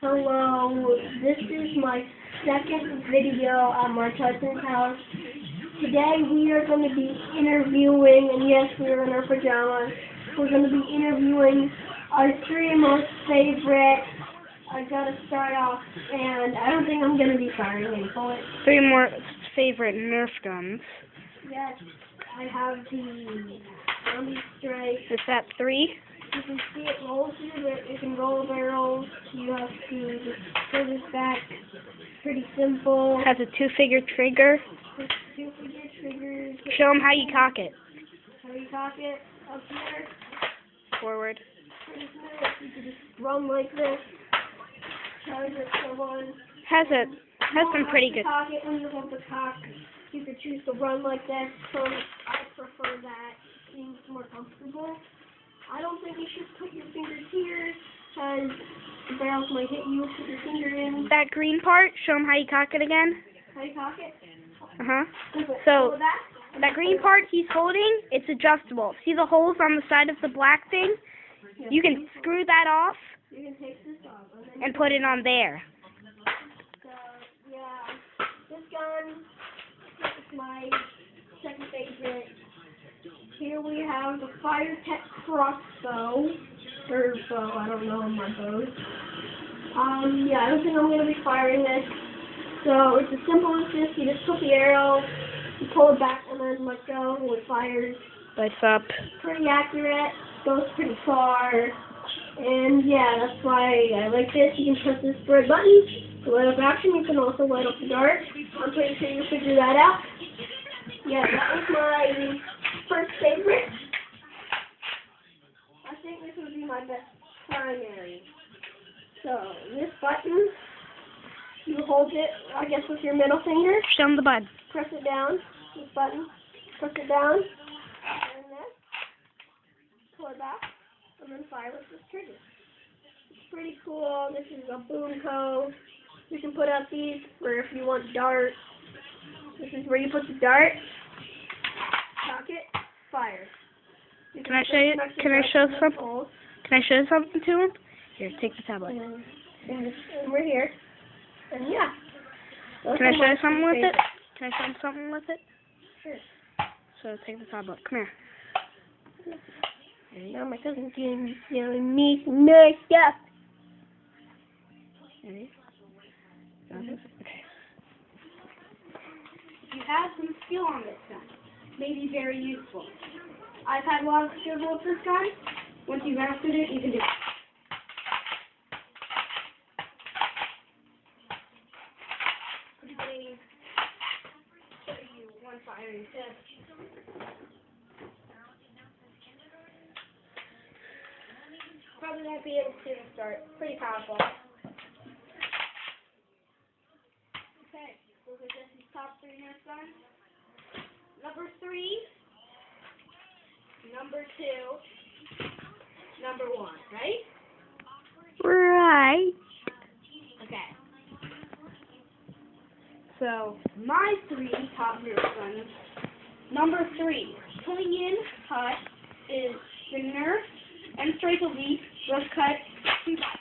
Hello, this is my second video at my cousin's house. Today we are going to be interviewing, and yes, we are in our pajamas. We're going to be interviewing our three most favorite. I gotta start off, and I don't think I'm going to be firing any bullets. Three more favorite Nerf guns. Yes, I have the Zombie Strike. Is that three? You can see it rolls through, but you can roll barrels. You have to just pull this back. Pretty simple. Has a two-figure trigger. Two-figure triggers. Show them how you cock it. How you cock it? Up here. Forward. Pretty good. You can just run like this. Charge it for one. Has some pretty good. Cock it when you hold the cock. You could choose to run like this. So I prefer that. It seems more comfortable. I don't think you should put your fingers here, because the barrels might hit you. Put your finger in. That green part, show them how you cock it again. How you cock it? So, that green part he's holding, it's adjustable. See the holes on the side of the black thing? You can screw that off You can take this off. and put it on there. So, yeah, this gun is my second favorite. Here we have the Fire Tech crossbow, or bow, I don't know my bows. Yeah, I don't think I'm going to be firing this. So it's as simple as this. You just put the arrow, you pull it back, and then let go, and it fires. Lights up. Pretty accurate, goes pretty far, and yeah, that's why I like this. You can press this red button to light up action. You can also light up the dart. I'm pretty sure you'll figure that out. Yeah, that was my first favorite. I think this would be my best primary. So, this button, you hold it, I guess, with your middle finger. Show them the button. Press it down. This button. Press it down. And this. Pull it back. And then fire with this trigger. It's pretty cool. This is a boom code. You can put out these for if you want darts. This is where you put the dart. Cock it. Fire. Can I show you? Can I show something? Can I show something to him? Here, take the tablet. And we're here. And yeah. Can I show you something with it? Can I show him something with it? Sure. So take the tablet. Come here. Now my cousin's yelling me messed up. Ready? Got it? Okay. You have some skill on this gun. May be very useful. I've had a lot of skill with this gun. Once you've mastered it, you can do it. Quickly show you one firing tip. Probably won't be able to see the start. Pretty powerful. Okay, those are just these top three Nerf guns. Number 3, number 2, number 1, right? Right. Okay. So, my 3 top Nerf guns. Number 3, coming in hot, is the Nerf M-Strike Elite Rough Cut 2 Box.